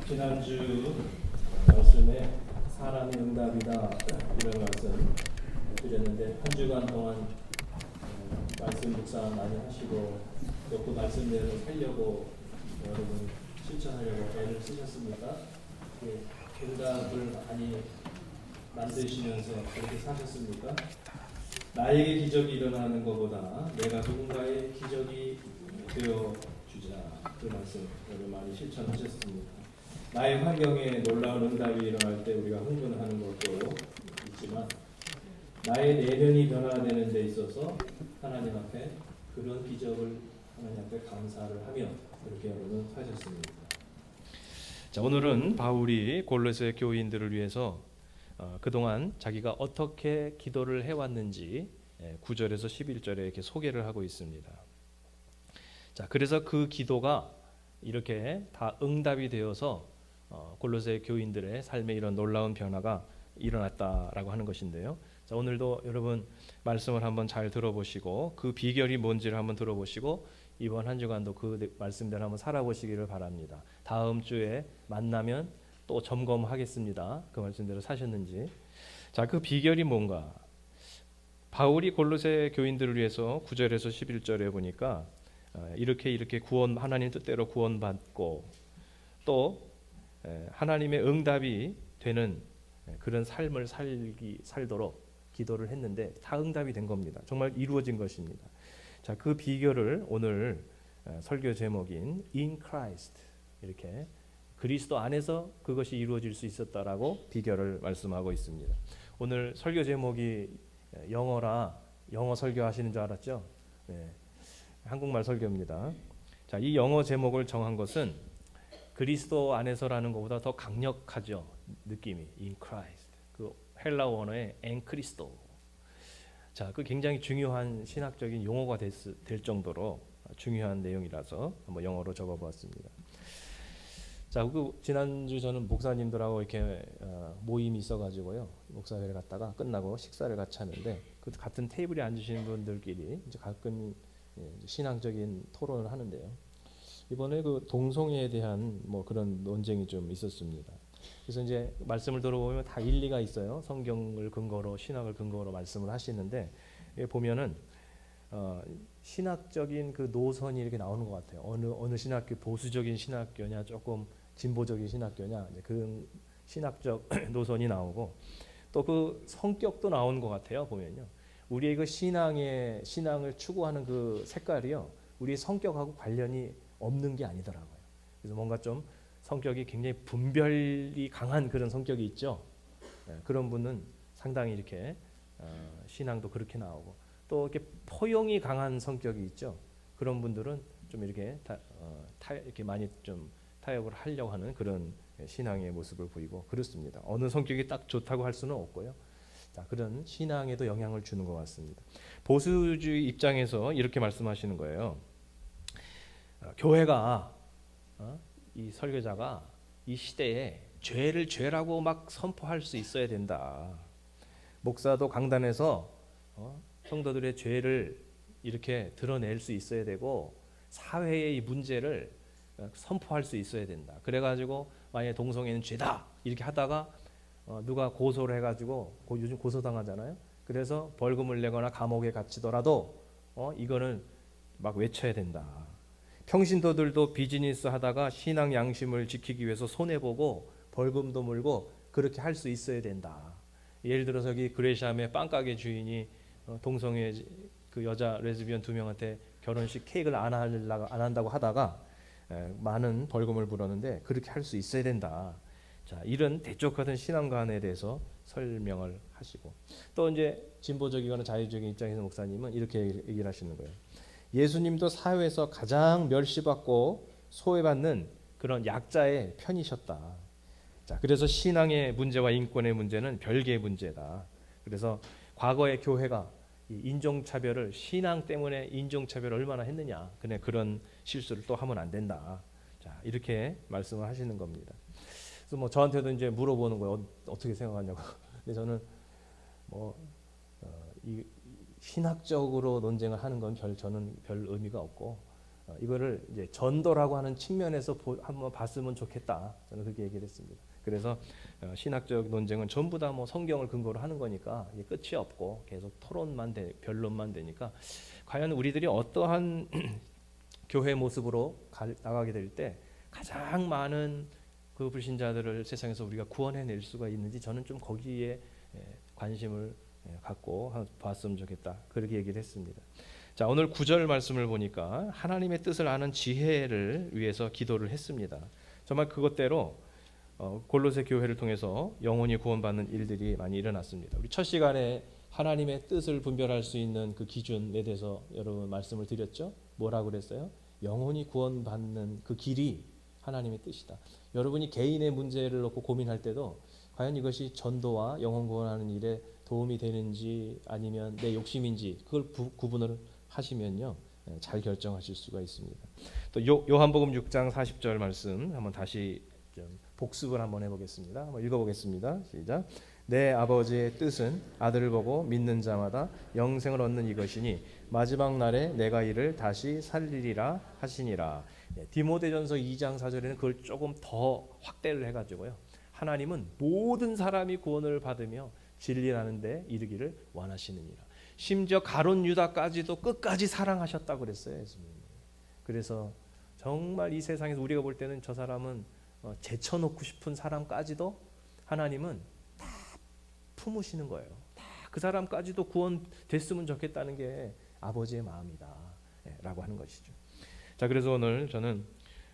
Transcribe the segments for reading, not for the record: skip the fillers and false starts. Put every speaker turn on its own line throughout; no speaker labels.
지난주 말씀에 사람의 응답이다 이런 말씀 드렸는데 한 주간 동안 말씀 묵상 많이 하시고 또 그 말씀대로 살려고 여러분 실천하려고 애를 쓰셨습니까? 응답을 많이 만드시면서 그렇게 사셨습니까? 나에게 기적이 일어나는 것보다 내가 누군가의 기적이 되어주자 그 말씀 여러분 많이 실천하셨습니다. 나의 환경에 놀라운 응답이 일어날 때 우리가 흥분하는 것도 있지만 나의 내면이 변화되는 데 있어서 하나님 앞에 그런 기적을 하나님 앞에 감사를 하며 그렇게 여러분 하셨습니다.
자, 오늘은 바울이 골로새 교인들을 위해서 그동안 자기가 어떻게 기도를 해왔는지 9절에서 11절에 이렇게 소개를 하고 있습니다. 자, 그래서 그 기도가 이렇게 다 응답이 되어서 골로새 교인들의 삶에 이런 놀라운 변화가 일어났다라고 하는 것인데요. 자, 오늘도 여러분 말씀을 한번 잘 들어보시고 그 비결이 뭔지를 한번 들어보시고 이번 한 주간도 그 말씀대로 한번 살아보시기를 바랍니다. 다음 주에 만나면 또 점검하겠습니다. 그 말씀대로 사셨는지. 자, 그 비결이 뭔가? 바울이 골로새 교인들을 위해서 9절에서 11절에 보니까 이렇게 구원 하나님 뜻대로 구원받고 또 하나님의 응답이 되는 그런 삶을 살도록 기도를 했는데 다 응답이 된 겁니다. 정말 이루어진 것입니다. 자, 그 비결을 오늘 설교 제목인 In Christ 이렇게 그리스도 안에서 그것이 이루어질 수 있었다라고 비결을 말씀하고 있습니다. 오늘 설교 제목이 영어라 영어 설교하시는 줄 알았죠? 네, 한국말 설교입니다. 자, 이 영어 제목을 정한 것은 그리스도 안에서라는 것보다 더 강력하죠. 느낌이 In Christ. 그 헬라 원어의 엔크리스토. 자, 그 굉장히 중요한 신학적인 용어가 될 정도로 중요한 내용이라서 한번 영어로 적어보았습니다. 자, 그 지난주 저는 목사님들하고 이렇게 모임이 있어가지고요, 목사회를 갔다가 끝나고 식사를 같이 하는데 그 같은 테이블에 앉으시는 분들끼리 이제 가끔 신앙적인 토론을 하는데요. 이번에 그 동성애에 대한 뭐 그런 논쟁이 좀 있었습니다. 그래서 이제 말씀을 들어보면 다 일리가 있어요. 성경을 근거로 신학을 근거로 말씀을 하시는데 보면은 신학적인 그 노선이 이렇게 나오는 것 같아요. 어느 신학교 보수적인 신학교냐 조금 진보적인 신학교냐 그 신학적 노선이 나오고 또 그 성격도 나오는 것 같아요. 보면요, 우리의 그 신앙을 추구하는 그 색깔이요, 우리의 성격하고 관련이 없는 게 아니더라고요. 그래서 뭔가 좀 성격이 굉장히 분별이 강한 그런 성격이 있죠. 그런 분은 상당히 이렇게 신앙도 그렇게 나오고 또 이렇게 포용이 강한 성격이 있죠. 그런 분들은 좀 이렇게 이렇게 많이 좀 타협을 하려고 하는 그런 신앙의 모습을 보이고 그렇습니다. 어느 성격이 딱 좋다고 할 수는 없고요. 자, 그런 신앙에도 영향을 주는 것 같습니다. 보수주의 입장에서 이렇게 말씀하시는 거예요. 교회가 이 설교자가 이 시대에 죄를 죄라고 막 선포할 수 있어야 된다. 목사도 강단에서 성도들의 죄를 이렇게 드러낼 수 있어야 되고 사회의 이 문제를 선포할 수 있어야 된다. 그래가지고 만약에 동성애는 죄다 이렇게 하다가 누가 고소를 해가지고 요즘 고소당하잖아요. 그래서 벌금을 내거나 감옥에 갇히더라도 이거는 막 외쳐야 된다. 평신도들도 비즈니스 하다가 신앙 양심을 지키기 위해서 손해보고 벌금도 물고 그렇게 할 수 있어야 된다. 예를 들어서 여기 그레시암의 빵가게 주인이 동성애 그 여자 레즈비언 2명한테 결혼식 케이크를 안 한다고 하다가 많은 벌금을 물었는데 그렇게 할 수 있어야 된다. 자, 이런 대쪽하던 신앙관에 대해서 설명을 하시고 또 이제 진보적이거나 자유적인 입장에서 목사님은 이렇게 얘기를 하시는 거예요. 예수님도 사회에서 가장 멸시받고 소외받는 그런 약자의 편이셨다. 자, 그래서 신앙의 문제와 인권의 문제는 별개의 문제다. 그래서 과거의 교회가 이 인종차별을 신앙 때문에 인종차별을 얼마나 했느냐. 그런 실수를 또 하면 안 된다. 자, 이렇게 말씀을 하시는 겁니다. 그래서 뭐 저한테도 이제 물어보는 거예요. 어떻게 생각하냐고. 근데 저는 이 신학적으로 논쟁을 하는 건 저는 별 의미가 없고 이거를 이제 전도라고 하는 측면에서 한번 봤으면 좋겠다. 저는 그렇게 얘기를 했습니다. 그래서 신학적 논쟁은 전부 다 뭐 성경을 근거로 하는 거니까 이게 끝이 없고 계속 토론만 변론만 되니까 과연 우리들이 어떠한 교회 모습으로 나가게 될 때 가장 많은 그 불신자들을 세상에서 우리가 구원해낼 수가 있는지 저는 좀 거기에 관심을 갖고 봤으면 좋겠다. 그렇게 얘기를 했습니다. 자, 오늘 9절 말씀을 보니까 하나님의 뜻을 아는 지혜를 위해서 기도를 했습니다. 정말 그것대로 골로새 교회를 통해서 영혼이 구원받는 일들이 많이 일어났습니다. 우리 첫 시간에 하나님의 뜻을 분별할 수 있는 그 기준에 대해서 여러분 말씀을 드렸죠. 뭐라고 그랬어요? 영혼이 구원받는 그 길이 하나님의 뜻이다. 여러분이 개인의 문제를 놓고 고민할 때도 과연 이것이 전도와 영혼 구원하는 일에 도움이 되는지 아니면 내 욕심인지 그걸 구분을 하시면요 잘 결정하실 수가 있습니다. 또 요한복음 6장 40절 말씀 한번 다시 좀 복습을 한번 해보겠습니다. 한번 읽어보겠습니다. 시작. 내 아버지의 뜻은 아들을 보고 믿는 자마다 영생을 얻는 이것이니 마지막 날에 내가 이를 다시 살리리라 하시니라. 디모데전서 2장 4절에는 그걸 조금 더 확대를 해가지고요. 하나님은 모든 사람이 구원을 받으며 진리라는 데 이르기를 원하시느니라. 심지어 가룟 유다까지도 끝까지 사랑하셨다고 그랬어요. 예수님. 그래서 정말 이 세상에서 우리가 볼 때는 저 사람은 제쳐놓고 싶은 사람까지도 하나님은 다 품으시는 거예요. 다 그 사람까지도 구원됐으면 좋겠다는 게 아버지의 마음이다 라고 하는 것이죠. 자, 그래서 오늘 저는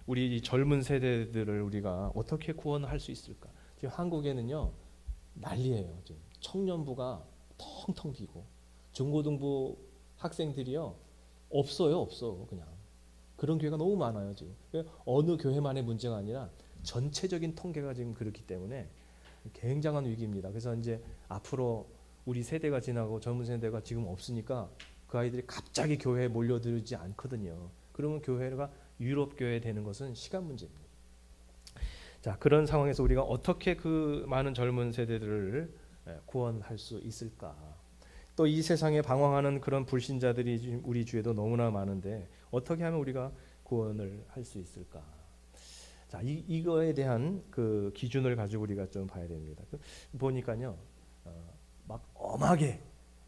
우리 젊은 세대들을 우리가 어떻게 구원할 수 있을까? 지금 한국에는요 난리예요. 지금 청년부가 텅텅 비고 중고등부 학생들이요 없어 그냥. 그런 교회가 너무 많아요 지금. 어느 교회만의 문제가 아니라 전체적인 통계가 지금 그렇기 때문에 굉장한 위기입니다. 그래서 이제 앞으로 우리 세대가 지나고 젊은 세대가 지금 없으니까 그 아이들이 갑자기 교회에 몰려들지 않거든요. 그러면 교회가 유럽 교회 되는 것은 시간 문제입니다. 자, 그런 상황에서 우리가 어떻게 그 많은 젊은 세대들을 구원할 수 있을까? 또 이 세상에 방황하는 그런 불신자들이 지금 우리 주위에도 너무나 많은데 어떻게 하면 우리가 구원을 할 수 있을까? 자, 이거에 대한 그 기준을 가지고 우리가 좀 봐야 됩니다. 보니까요, 막 엄하게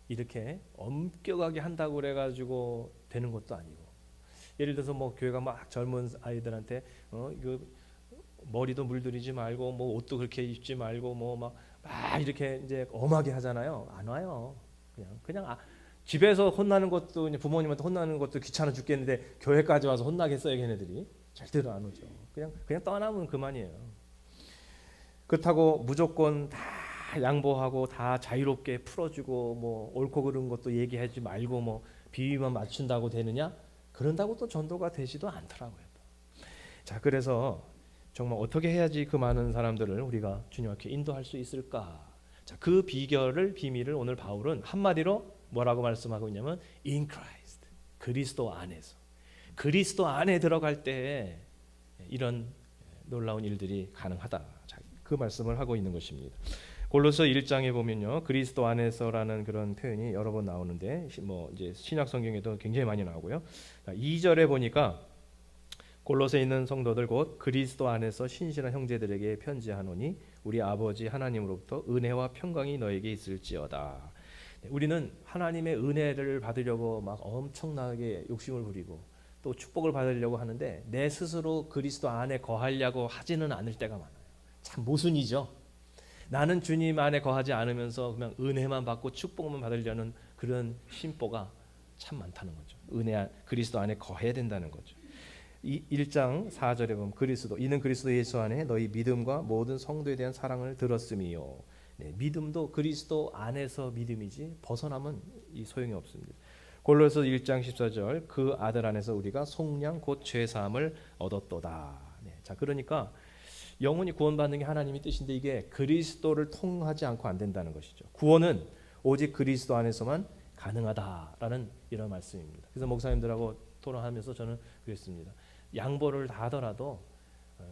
이렇게 엄격하게 한다고 그래가지고 되는 것도 아니고, 예를 들어서 뭐 교회가 막 젊은 아이들한테 이거 머리도 물들이지 말고 뭐 옷도 그렇게 입지 말고 뭐 막 이렇게 이제 엄하게 하잖아요. 안 와요. 그냥 집에서 혼나는 것도 부모님한테 혼나는 것도 귀찮아 죽겠는데 교회까지 와서 혼나겠어요, 걔네들이? 절대로 안 오죠. 그냥 떠나면 그만이에요. 그렇다고 무조건 다 양보하고 다 자유롭게 풀어주고 뭐 옳고 그른 것도 얘기하지 말고 뭐 비위만 맞춘다고 되느냐? 그런다고 또 전도가 되지도 않더라고요. 자, 그래서 정말 어떻게 해야지 그 많은 사람들을 우리가 주님 앞에 인도할 수 있을까? 자, 그 비밀을 오늘 바울은 한마디로 뭐라고 말씀하고 있냐면 in Christ, 그리스도 안에서. 그리스도 안에 들어갈 때 이런 놀라운 일들이 가능하다. 자, 그 말씀을 하고 있는 것입니다. 골로새 1장에 보면요, 그리스도 안에서라는 그런 표현이 여러 번 나오는데 뭐 이제 신약 성경에도 굉장히 많이 나오고요. 2절에 보니까 골로새에 있는 성도들 곧 그리스도 안에서 신실한 형제들에게 편지하노니 우리 아버지 하나님으로부터 은혜와 평강이 너에게 있을지어다. 우리는 하나님의 은혜를 받으려고 막 엄청나게 욕심을 부리고 또 축복을 받으려고 하는데 내 스스로 그리스도 안에 거하려고 하지는 않을 때가 많아요. 참 모순이죠. 나는 주님 안에 거하지 않으면서 그냥 은혜만 받고 축복만 받으려는 그런 심보가 참 많다는 거죠. 그리스도 안에 거해야 된다는 거죠. 1장 4절에 보면 이는 그리스도 예수 안에 너희 믿음과 모든 성도에 대한 사랑을 들었음이요. 믿음도 그리스도 안에서 믿음이지 벗어나면 이 소용이 없습니다. 골로새 1장 14절 그 아들 안에서 우리가 속량 곧 죄사함을 얻었도다. 자, 그러니까 영혼이 구원받는 게 하나님의 뜻인데 이게 그리스도를 통하지 않고 안 된다는 것이죠. 구원은 오직 그리스도 안에서만 가능하다라는 이런 말씀입니다. 그래서 목사님들하고 토론하면서 저는 그랬습니다. 양보를 다 하더라도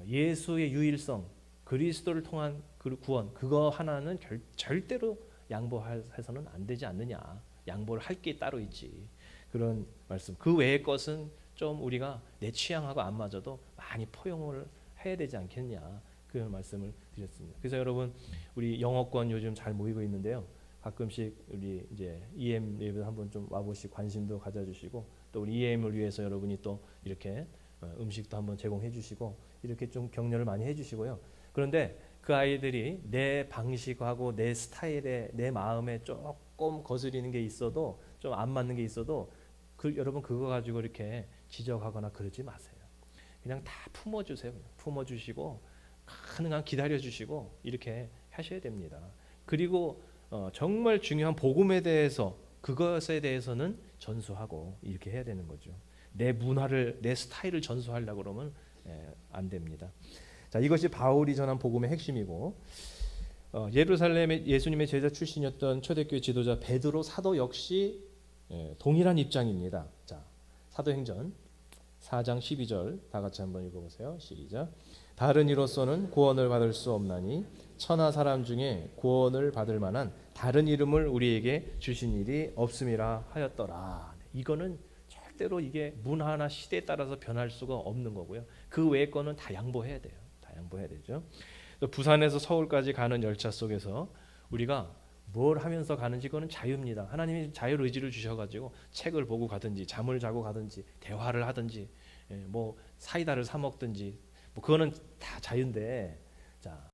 예수의 유일성, 그리스도를 통한 그 구원, 그거 하나는 절대로 양보해서는 안 되지 않느냐. 양보를 할 게 따로 있지. 그런 말씀. 그 외의 것은 좀 우리가 내 취향하고 안 맞아도 많이 포용을 해야 되지 않겠냐, 그런 말씀을 드렸습니다. 그래서 여러분, 우리 영어권 요즘 잘 모이고 있는데요. 가끔씩 우리 이제 EM 예배 한번 좀 와보시고 관심도 가져주시고, 또 우리 EM을 위해서 여러분이 또 이렇게 음식도 한번 제공해 주시고, 이렇게 좀 격려를 많이 해주시고요. 그런데 그 아이들이 내 방식하고 내 스타일에, 내 마음에 조금 거스리는 게 있어도, 좀 안 맞는 게 있어도 여러분 그거 가지고 이렇게 지적하거나 그러지 마세요. 그냥 다 품어주세요. 품어주시고 가능한 기다려주시고 이렇게 하셔야 됩니다. 그리고 정말 중요한 복음에 대해서, 그것에 대해서는 전수하고 이렇게 해야 되는 거죠. 내 문화를, 내 스타일을 전수하려고 그러면 안 됩니다. 자, 이것이 바울이 전한 복음의 핵심이고, 예루살렘의 예수님의 제자 출신이었던 초대교회 지도자 베드로 사도 역시 동일한 입장입니다. 자, 사도행전 4장 12절 다 같이 한번 읽어보세요. 시작. 다른 이로서는 구원을 받을 수 없나니 천하 사람 중에 구원을 받을 만한 다른 이름을 우리에게 주신 일이 없음이라 하였더라. 이거는 절대로 이게 문화나 시대에 따라서 변할 수가 없는 거고요. 그 외의 거는 다 양보해야 돼요. 다 양보해야 되죠. 또 부산에서 서울까지 가는 열차 속에서 우리가 뭘 하면서 가는지 그거는 자유입니다. 하나님이 자유의지를 주셔가지고 책을 보고 가든지 잠을 자고 가든지 대화를 하든지 뭐 사이다를 사 먹든지 뭐 그거는 다 자유인데, 자,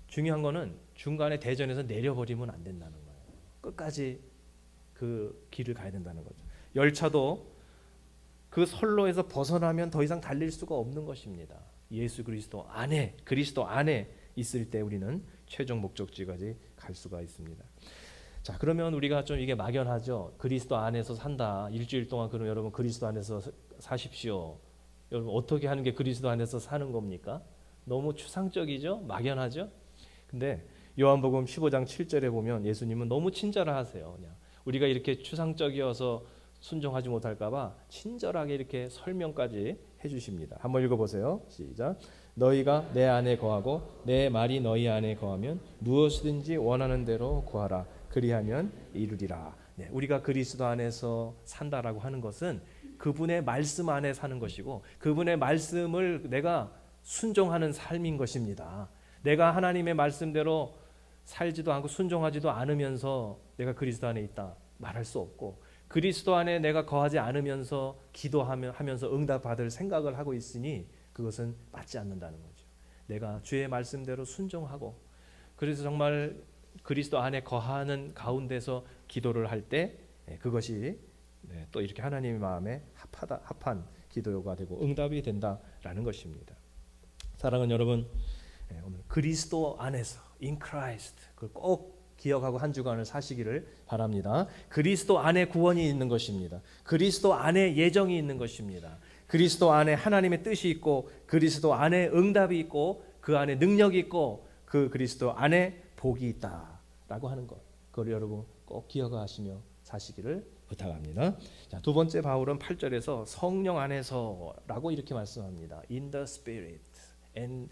중요한 거는 중간에 대전에서 내려버리면 안 된다는 거예요. 끝까지 그 길을 가야 된다는 거죠. 열차도 그 선로에서 벗어나면 더 이상 달릴 수가 없는 것입니다. 예수 그리스도 안에 있을 때 우리는 최종 목적지까지 갈 수가 있습니다. 자, 그러면 우리가 좀 이게 막연하죠. 그리스도 안에서 산다. 일주일 동안 그럼 여러분 그리스도 안에서 사십시오. 여러분 어떻게 하는 게 그리스도 안에서 사는 겁니까? 너무 추상적이죠? 막연하죠? 근데 요한복음 15장 7절에 보면 예수님은 너무 친절하세요. 그냥 우리가 이렇게 추상적이어서 순종하지 못할까 봐 친절하게 이렇게 설명까지 해주십니다. 한번 읽어보세요. 시작. 너희가 내 안에 거하고 내 말이 너희 안에 거하면 무엇이든지 원하는 대로 구하라. 그리하면 이루리라. 네, 우리가 그리스도 안에서 산다라고 하는 것은 그분의 말씀 안에 사는 것이고, 그분의 말씀을 내가 순종하는 삶인 것입니다. 내가 하나님의 말씀대로 살지도 않고 순종하지도 않으면서 내가 그리스도 안에 있다 말할 수 없고, 그리스도 안에 내가 거하지 않으면서 기도하면서 응답받을 생각을 하고 있으니 그것은 맞지 않는다는 거죠. 내가 주의 말씀대로 순종하고, 그래서 정말 그리스도 안에 거하는 가운데서 기도를 할 때 그것이 또 이렇게 하나님의 마음에 합한 기도가 되고 응답이 된다라는 것입니다. 사랑하는 여러분, 오늘 그리스도 안에서 in Christ, 그걸 꼭 기억하고 한 주간을 사시기를 바랍니다. 그리스도 안에 구원이 있는 것입니다. 그리스도 안에 예정이 있는 것입니다. 그리스도 안에 하나님의 뜻이 있고, 그리스도 안에 응답이 있고, 그 안에 능력이 있고, 그 그리스도 안에 복이 있다라고 하는 것, 그걸 여러분 꼭 기억하시며 사시기를 부탁합니다. 자, 두 번째 바울은 8절에서 성령 안에서라고 이렇게 말씀합니다. In the Spirit and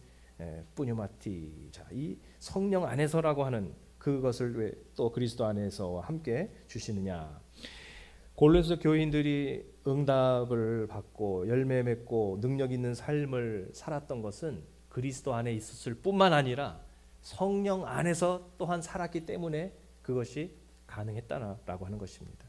뿌뉴마티. 자, 이 성령 안에서라고 하는 그것을 왜 또 그리스도 안에서 함께 주시느냐? 골로새 교인들이 응답을 받고 열매 맺고 능력 있는 삶을 살았던 것은 그리스도 안에 있었을 뿐만 아니라 성령 안에서 또한 살았기 때문에 그것이 가능했다라고 하는 것입니다.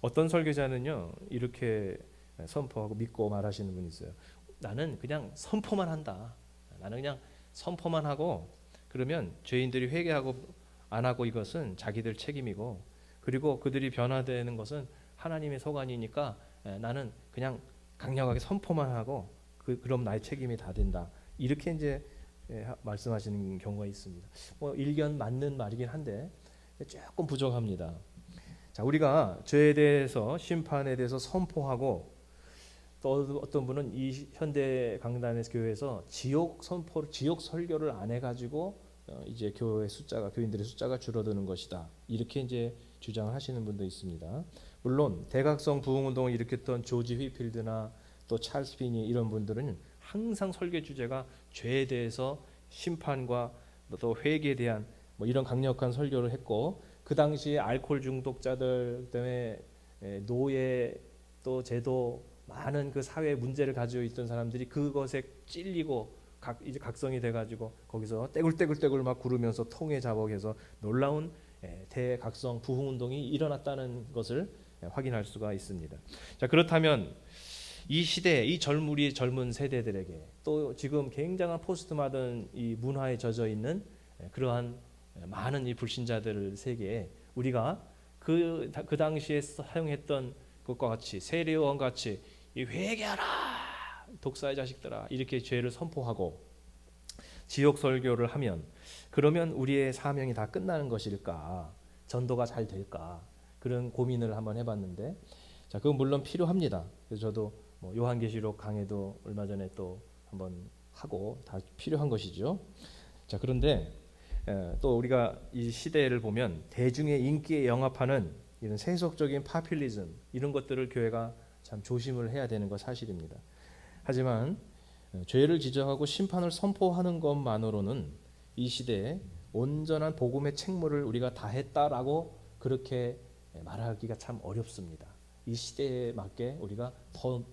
어떤 설교자는요 이렇게 선포하고 믿고 말하시는 분이 있어요. 나는 그냥 선포만 한다. 나는 그냥 선포만 하고 그러면 죄인들이 회개하고 안 하고 이것은 자기들 책임이고, 그리고 그들이 변화되는 것은 하나님의 소관이니까 나는 그냥 강력하게 선포만 하고 그럼 나의 책임이 다 된다. 이렇게 이제 말씀하시는 경우가 있습니다. 뭐 일견 맞는 말이긴 한데 조금 부족합니다. 자, 우리가 죄에 대해서 심판에 대해서 선포하고, 또 어떤 분은 이 현대 강단의 교회에서 지옥 설교를 안 해가지고 이제 교인들의 숫자가 줄어드는 것이다. 이렇게 이제 주장을 하시는 분도 있습니다. 물론 대각성 부흥 운동을 일으켰던 조지 휘필드나 또 찰스 피니 이런 분들은 항상 설교 주제가 죄에 대해서 심판과 또 회개에 대한 뭐 이런 강력한 설교를 했고, 그 당시에 알코올 중독자들 때문에 노예 또 제도 많은 그 사회 문제를 가지고 있던 사람들이 그것에 찔리고 이제 각성이 돼가지고 거기서 떼굴떼굴떼굴 막 구르면서 통에 자복해서 놀라운 대각성 부흥운동이 일어났다는 것을 확인할 수가 있습니다. 자, 그렇다면 이 시대, 이 우리 젊은 세대들에게 또 지금 굉장한 포스트 모던 이 문화에 젖어 있는 그러한 많은 이 불신자들 세계에 우리가 그 당시에 사용했던 것과 같이 세례요한 같이 이 회개하라 독사의 자식들아 이렇게 죄를 선포하고 지옥 설교를 하면 그러면 우리의 사명이 다 끝나는 것일까? 전도가 잘 될까? 그런 고민을 한번 해봤는데, 자, 그건 물론 필요합니다. 그래서 저도 뭐 요한계시록 강해도 얼마 전에 또 한번 하고 다 필요한 것이죠. 자, 그런데 또 우리가 이 시대를 보면 대중의 인기에 영합하는 이런 세속적인 파퓰리즘 이런 것들을 교회가 참 조심을 해야 되는 것 사실입니다. 하지만 죄를 지적하고 심판을 선포하는 것만으로는 이 시대에 온전한 복음의 책무를 우리가 다했다라고 그렇게 말하기가 참 어렵습니다. 이 시대에 맞게 우리가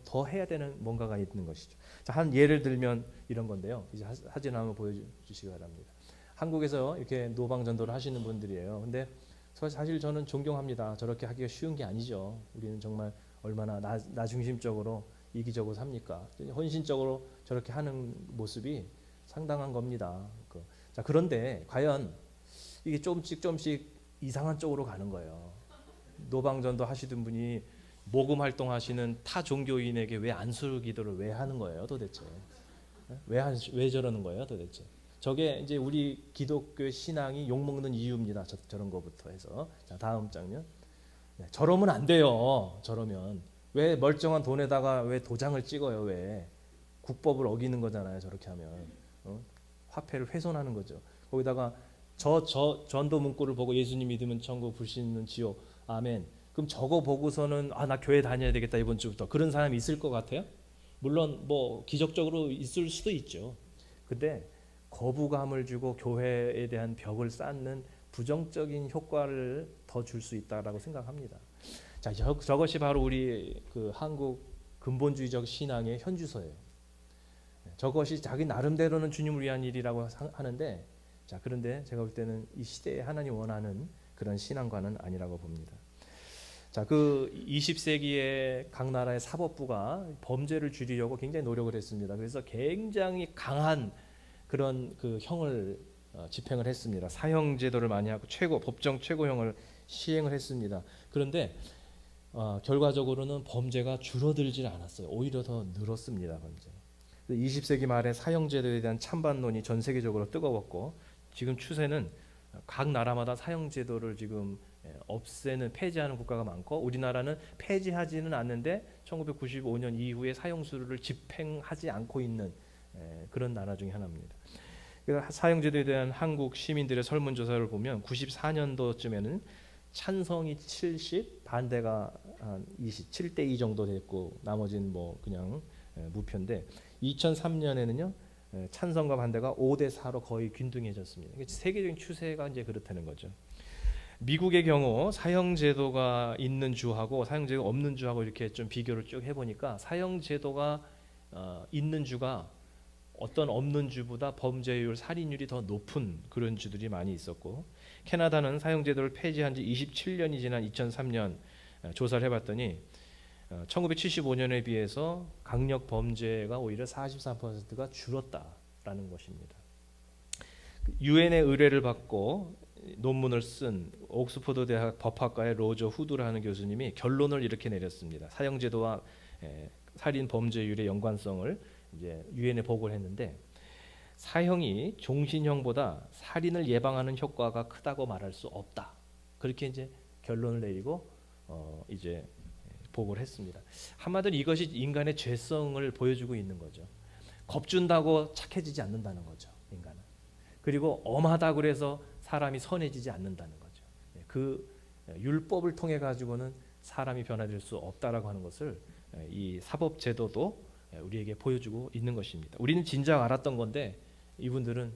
더 해야 되는 뭔가가 있는 것이죠. 자, 한 예를 들면 이런 건데요. 이제 사진 한번 보여주시기 바랍니다. 한국에서 이렇게 노방 전도를 하시는 분들이에요. 근데 사실 저는 존경합니다. 저렇게 하기가 쉬운 게 아니죠. 우리는 정말 얼마나 나 중심적으로 이기적으로 삽니까? 헌신적으로 저렇게 하는 모습이 상당한 겁니다. 자, 그런데 과연 이게 조금씩 이상한 쪽으로 가는 거예요. 노방전도 하시던 분이 모금 활동하시는 타 종교인에게 왜 안수 기도를 왜 하는 거예요, 도대체? 왜 저러는 거예요, 도대체? 저게 이제 우리 기독교 신앙이 욕먹는 이유입니다. 저런 거부터 해서. 자, 다음 장면. 네, 저러면 안 돼요. 저러면 왜 멀쩡한 돈에다가 왜 도장을 찍어요? 왜 국법을 어기는 거잖아요. 저렇게 하면 화폐를 훼손하는 거죠. 거기다가 저 전도 문구를 보고 예수님 믿으면 천국, 불신은 지옥, 아멘. 그럼 저거 보고서는 나 교회 다녀야 되겠다 이번 주부터 그런 사람이 있을 것 같아요? 물론 뭐 기적적으로 있을 수도 있죠. 근데 거부감을 주고 교회에 대한 벽을 쌓는 부정적인 효과를 더 줄 수 있다라고 생각합니다. 자, 저것이 바로 우리 그 한국 근본주의적 신앙의 현주소예요. 저것이 자기 나름대로는 주님을 위한 일이라고 하는데, 자, 그런데 제가 볼 때는 이 시대에 하나님 원하는 그런 신앙과는 아니라고 봅니다. 자, 그 20세기의 각 나라의 사법부가 범죄를 줄이려고 굉장히 노력을 했습니다. 그래서 굉장히 강한 그런 그 형을 집행을 했습니다. 사형 제도를 많이 하고 법정 최고형을 시행을 했습니다. 그런데 결과적으로는 범죄가 줄어들질 않았어요. 오히려 더 늘었습니다. 범죄. 20세기 말에 사형 제도에 대한 찬반론이 전 세계적으로 뜨거웠고 지금 추세는 각 나라마다 사형 제도를 지금 폐지하는 국가가 많고 우리나라는 폐지하지는 않는데 1995년 이후에 사형수를 집행하지 않고 있는 그런 나라 중에 하나입니다. 사형제도에 대한 한국 시민들의 설문조사를 보면 94년도쯤에는 찬성이 70, 반대가 한 27대 2 정도 됐고 나머지는 뭐 그냥 무표인데 2003년에는요 찬성과 반대가 5대 4로 거의 균등해졌습니다. 세계적인 추세가 이제 그렇다는 거죠. 미국의 경우 사형제도가 있는 주하고 사형제도가 없는 주하고 이렇게 좀 비교를 쭉 해보니까 사형제도가 있는 주가 어떤 없는 주보다 범죄율, 살인율이 더 높은 그런 주들이 많이 있었고 캐나다는 사형제도를 폐지한 지 27년이 지난 2003년 조사를 해봤더니 1975년에 비해서 강력 범죄가 오히려 43%가 줄었다라는 것입니다. 유엔의 의뢰를 받고 논문을 쓴 옥스퍼드 대학 법학과의 로저 후드라는 교수님이 결론을 이렇게 내렸습니다. 사형제도와 살인 범죄율의 연관성을 이제 유엔에 보고를 했는데 사형이 종신형보다 살인을 예방하는 효과가 크다고 말할 수 없다. 그렇게 이제 결론을 내리고 이제 보고를 했습니다. 한마디로 이것이 인간의 죄성을 보여주고 있는 거죠. 겁준다고 착해지지 않는다는 거죠. 인간은. 그리고 엄하다 그래서 사람이 선해지지 않는다는 거죠. 그 율법을 통해 가지고는 사람이 변화될 수 없다라고 하는 것을 이 사법제도도 우리에게 보여주고 있는 것입니다. 우리는 진작 알았던 건데 이분들은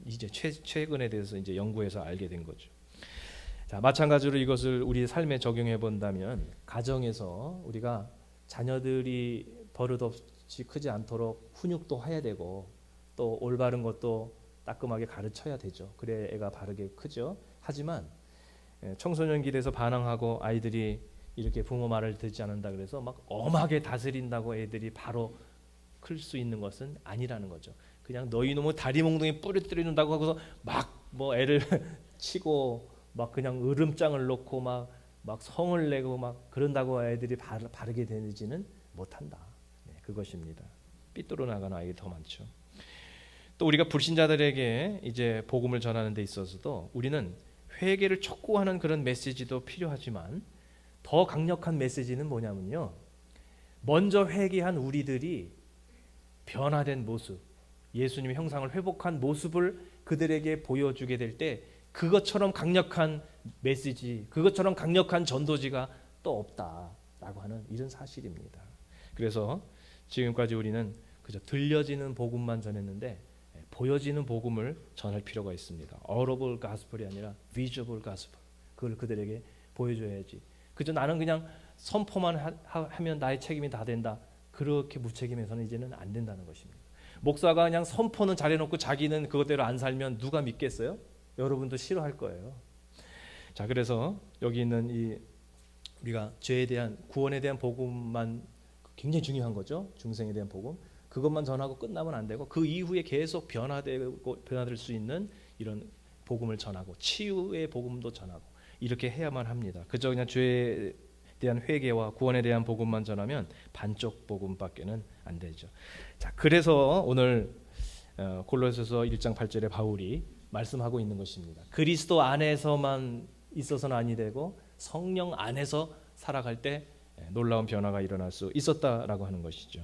이제 최근에 대해서 이제 연구해서 알게 된 거죠. 자, 마찬가지로 이것을 우리 삶에 적용해 본다면 가정에서 우리가 자녀들이 버릇없이 크지 않도록 훈육도 해야 되고 또 올바른 것도 따끔하게 가르쳐야 되죠. 그래 애가 바르게 크죠. 하지만 청소년기에서 반항하고 아이들이 이렇게 부모 말을 듣지 않는다 그래서 막 엄하게 다스린다고 애들이 바로 클 수 있는 것은 아니라는 거죠. 그냥 너희 놈의 다리 몽둥이 부러뜨린다고 하고서 막 뭐 애를 치고 막 그냥 으름장을 놓고 막 성을 내고 막 그런다고 애들이 바르게 되지는 못한다. 그것입니다. 삐뚤어 나가는 아이들이 더 많죠. 또 우리가 불신자들에게 이제 복음을 전하는 데 있어서도 우리는 회개를 촉구하는 그런 메시지도 필요하지만 더 강력한 메시지는 뭐냐면요. 먼저 회개한 우리들이 변화된 모습, 예수님의 형상을 회복한 모습을 그들에게 보여주게 될 때 그것처럼 강력한 메시지, 그것처럼 강력한 전도지가 또 없다라고 하는 이런 사실입니다. 그래서 지금까지 우리는 그저 들려지는 복음만 전했는데 보여지는 복음을 전할 필요가 있습니다. audible gospel이 아니라 visible gospel. 그걸 그들에게 보여줘야지. 그저 나는 그냥 선포만 하면 나의 책임이 다 된다. 그렇게 무책임해서는 이제는 안 된다는 것입니다. 목사가 그냥 선포는 잘해놓고 자기는 그것대로 안 살면 누가 믿겠어요? 여러분도 싫어할 거예요. 자, 그래서 여기 있는 이 우리가 죄에 대한 구원에 대한 복음만 굉장히 중요한 거죠. 중생에 대한 복음. 그것만 전하고 끝나면 안 되고 그 이후에 계속 변화될 수 있는 이런 복음을 전하고 치유의 복음도 전하고 이렇게 해야만 합니다. 그저 그냥 죄에 대한 회개와 구원에 대한 복음만 전하면 반쪽 복음밖에는 안 되죠. 자, 그래서 오늘 골로새서 1장 8절에 바울이 말씀하고 있는 것입니다. 그리스도 안에서만 있어서는 아니 되고 성령 안에서 살아갈 때 놀라운 변화가 일어날 수 있었다라고 하는 것이죠.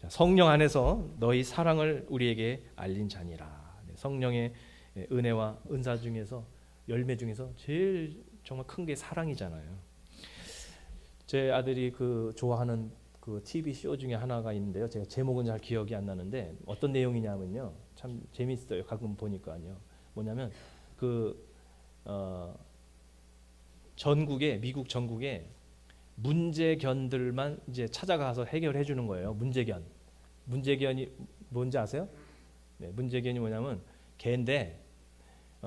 자, 성령 안에서 너희 사랑을 우리에게 알린 자니라. 성령의 은혜와 은사 중에서 열매 중에서 제일 정말 큰 게 사랑이잖아요. 제 아들이 그 좋아하는 그 TV 쇼 중에 하나가 있는데요. 제가 제목은 잘 기억이 안 나는데 어떤 내용이냐면요. 참 재밌어요. 가끔 보니까요. 뭐냐면 미국 전국에 문제견들만 이제 찾아가서 해결해 주는 거예요. 문제견이 뭔지 아세요? 네, 문제견이 뭐냐면 개인데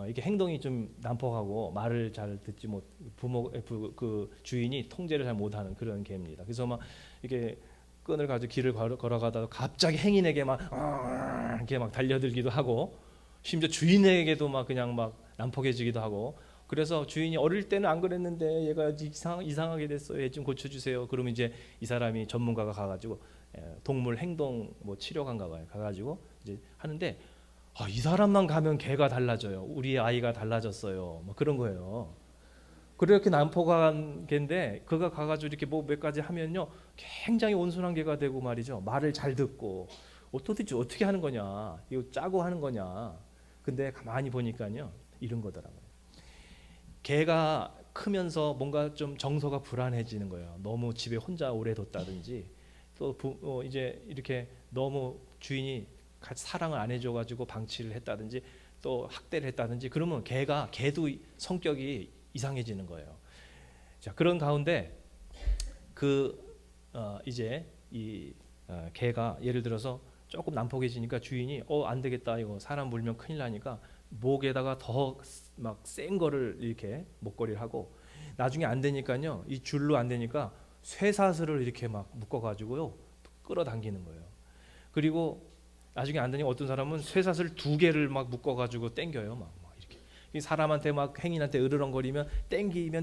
이게 행동이 좀 난폭하고 말을 잘 듣지 못, 그 주인이 통제를 잘 못하는 그런 개입니다. 그래서 막 이렇게 끈을 가지고 길을 걸어가다가 갑자기 행인에게 막 이렇게 막 달려들기도 하고 심지어 주인에게도 막 그냥 막 난폭해지기도 하고. 그래서 주인이 어릴 때는 안 그랬는데 얘가 이상하게 됐어요. 얘 좀 고쳐주세요. 그러면 이제 이 사람이 전문가가 가가지고 동물 행동 뭐 치료관가 봐요. 가가지고 이제 하는데 이 사람만 가면 개가 달라져요. 우리 아이가 달라졌어요. 뭐 그런 거예요. 그렇게 난폭한 개인데 그가 가가지고 이렇게 뭐 몇 가지 하면요 굉장히 온순한 개가 되고 말이죠. 말을 잘 듣고 도대체 어떻게 하는 거냐? 이거 짜고 하는 거냐? 근데 가만히 보니까요 이런 거더라고요. 개가 크면서 뭔가 좀 정서가 불안해지는 거예요. 너무 집에 혼자 오래 뒀다든지 또 이제 이렇게 너무 주인이 같이 사랑을 안 해줘가지고 방치를 했다든지 또 학대를 했다든지 그러면 개도 성격이 이상해지는 거예요. 자, 그런 가운데 이제 이 개가 예를 들어서 조금 난폭해지니까 주인이 안 되겠다 이거 사람 물면 큰일 나니까 목에다가 더 막 센 거를 이렇게 목걸이를 하고 나중에 안 되니까요 이 줄로 안 되니까 쇠사슬을 이렇게 막 묶어가지고요 끌어당기는 거예요. 그리고 나중에 안 되니까 어떤 사람은 쇠사슬 2개를 막 묶어가지고 당겨요 막 이렇게 사람한테 막 행인한테 으르렁거리면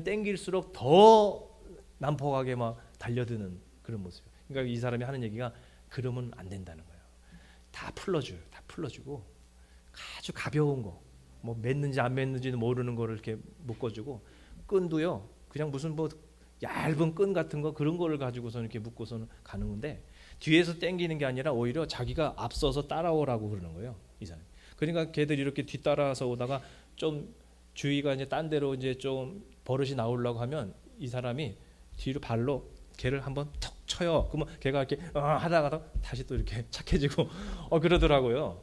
당길수록 더 난폭하게 막 달려드는 그런 모습. 그러니까 이 사람이 하는 얘기가 그러면 안 된다는 거예요. 다 풀어주고 아주 가벼운 거, 뭐 맸는지 안 맸는지는 모르는 거를 이렇게 묶어주고 끈도요 그냥 무슨 뭐 얇은 끈 같은 거 그런 거를 가지고서 이렇게 묶고서는 가는 건데 뒤에서 당기는 게 아니라 오히려 자기가 앞서서 따라오라고 그러는 거예요, 이 사람. 그러니까 걔들이 이렇게 뒤따라서 오다가 좀 주위가 이제 딴 데로 이제 좀 버릇이 나오려고 하면 이 사람이 뒤로 발로 걔를 한번 턱 쳐요. 그러면 걔가 이렇게 하다가 다시 또 이렇게 착해지고 그러더라고요.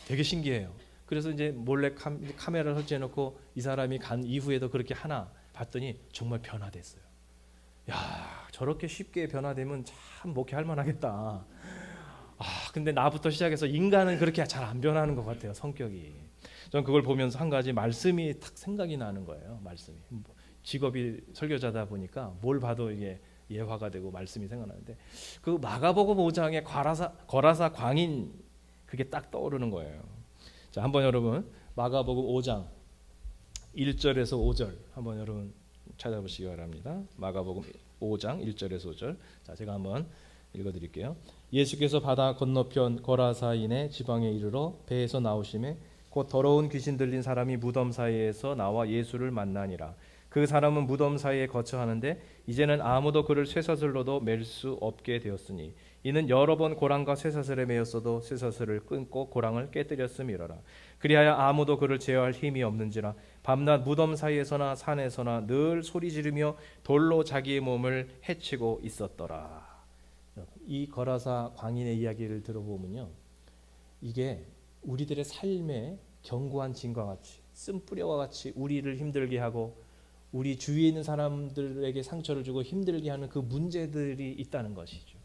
되게 신기해요. 그래서 이제 몰래 카메라를 설치해놓고 이 사람이 간 이후에도 그렇게 하나 봤더니 정말 변화됐어요. 야, 저렇게 쉽게 변화되면 참 목회할 만하겠다. 근데 나부터 시작해서 인간은 그렇게 잘 안 변하는 것 같아요, 성격이. 저는 그걸 보면서 한 가지 말씀이 탁 생각이 나는 거예요. 말씀이. 직업이 설교자다 보니까 뭘 봐도 이게 예화가 되고 말씀이 생각나는데, 그 마가복음 5장의 거라사 광인, 그게 딱 떠오르는 거예요. 자, 한번 여러분 마가복음 5장 1절에서 5절 한번 여러분 찾아보시기 바랍니다. 마가복음 5장 1절에서 5절. 자, 제가 한번 읽어드릴게요. 예수께서 바다 건너편 거라사인의 지방에 이르러 배에서 나오심에 곧 더러운 귀신 들린 사람이 무덤 사이에서 나와 예수를 만나니라. 그 사람은 무덤 사이에 거처하는데 이제는 아무도 그를 쇠사슬로도 맬 수 없게 되었으니 이는 여러 번 고랑과 쇠사슬에 매였어도 쇠사슬을 끊고 고랑을 깨뜨렸음이로라. 그리하여 아무도 그를 제어할 힘이 없는지라 밤낮 무덤 사이에서나 산에서나 늘 소리 지르며 돌로 자기의 몸을 해치고 있었더라. 이 거라사 광인의 이야기를 들어보면요, 이게 우리들의 삶의 견고한 진과 같이 쓴뿌려와 같이 우리를 힘들게 하고 우리 주위에 있는 사람들에게 상처를 주고 힘들게 하는 그 문제들이 있다는 것이죠.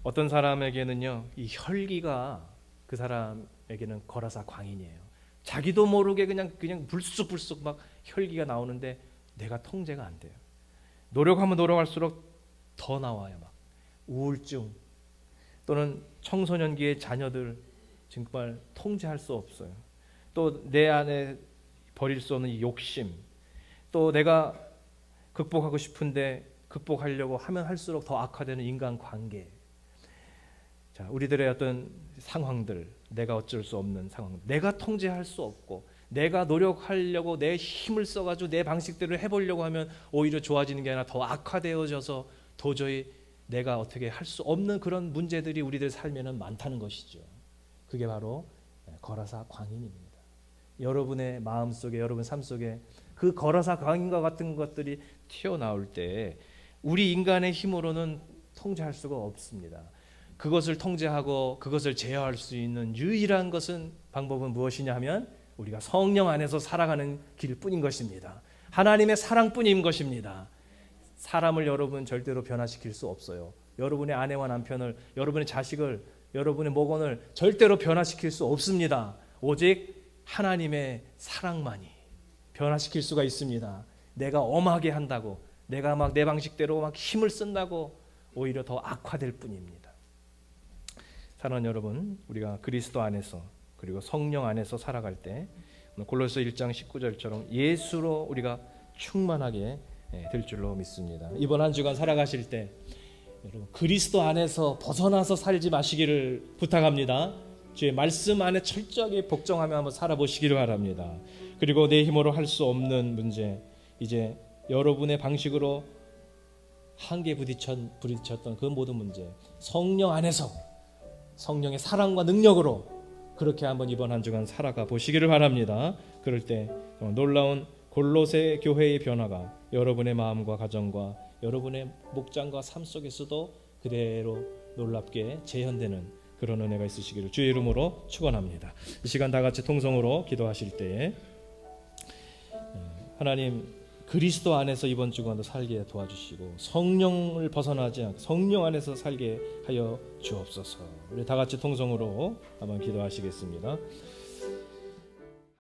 어떤 사람에게는요, 이 혈기가 그 사람에게는 거라사 광인이에요. 자기도 모르게 그냥 불쑥불쑥 막 혈기가 나오는데 내가 통제가 안 돼요. 노력하면 노력할수록 더 나와요. 막 우울증, 또는 청소년기의 자녀들 정말 통제할 수 없어요. 또 내 안에 버릴 수 없는 이 욕심, 또 내가 극복하고 싶은데 극복하려고 하면 할수록 더 악화되는 인간관계. 자, 우리들의 어떤 상황들, 내가 어쩔 수 없는 상황, 내가 통제할 수 없고 내가 노력하려고 내 힘을 써가지고 내 방식대로 해보려고 하면 오히려 좋아지는 게 아니라 더 악화되어져서 도저히 내가 어떻게 할 수 없는 그런 문제들이 우리들 삶에는 많다는 것이죠. 그게 바로 거라사 광인입니다. 여러분의 마음속에, 여러분 삶 속에 그 거라사 광인과 같은 것들이 튀어나올 때 우리 인간의 힘으로는 통제할 수가 없습니다. 그것을 통제하고 그것을 제어할 수 있는 유일한 방법은 무엇이냐 하면 우리가 성령 안에서 살아가는 길뿐인 것입니다. 하나님의 사랑뿐인 것입니다. 사람을 여러분 절대로 변화시킬 수 없어요. 여러분의 아내와 남편을, 여러분의 자식을, 여러분의 목원을 절대로 변화시킬 수 없습니다. 오직 하나님의 사랑만이 변화시킬 수가 있습니다. 내가 엄하게 한다고, 내가 막 내 방식대로 막 힘을 쓴다고 오히려 더 악화될 뿐입니다. 사랑하는 여러분, 우리가 그리스도 안에서 그리고 성령 안에서 살아갈 때 골로새 1장 19절처럼 예수로 우리가 충만하게 될 줄로 믿습니다. 이번 한 주간 살아가실 때 여러분 그리스도 안에서 벗어나서 살지 마시기를 부탁합니다. 주의 말씀 안에 철저하게 복종하며 한번 살아보시기를 바랍니다. 그리고 내 힘으로 할 수 없는 문제, 이제 여러분의 방식으로 한계에 부딪혔던 그 모든 문제, 성령 안에서 성령의 사랑과 능력으로 그렇게 한번 이번 한 주간 살아가 보시기를 바랍니다. 그럴 때 놀라운 골로새 교회의 변화가 여러분의 마음과 가정과 여러분의 목장과 삶 속에서도 그대로 놀랍게 재현되는 그런 은혜가 있으시기를 주의 이름으로 축원합니다. 이 시간 다 같이 통성으로 기도하실 때에 하나님 그리스도 안에서 이번 주간도 살게 도와주시고 성령을 벗어나지 않고 성령 안에서 살게 하여 주옵소서. 우리 다 같이 통성으로 한번 기도하시겠습니다.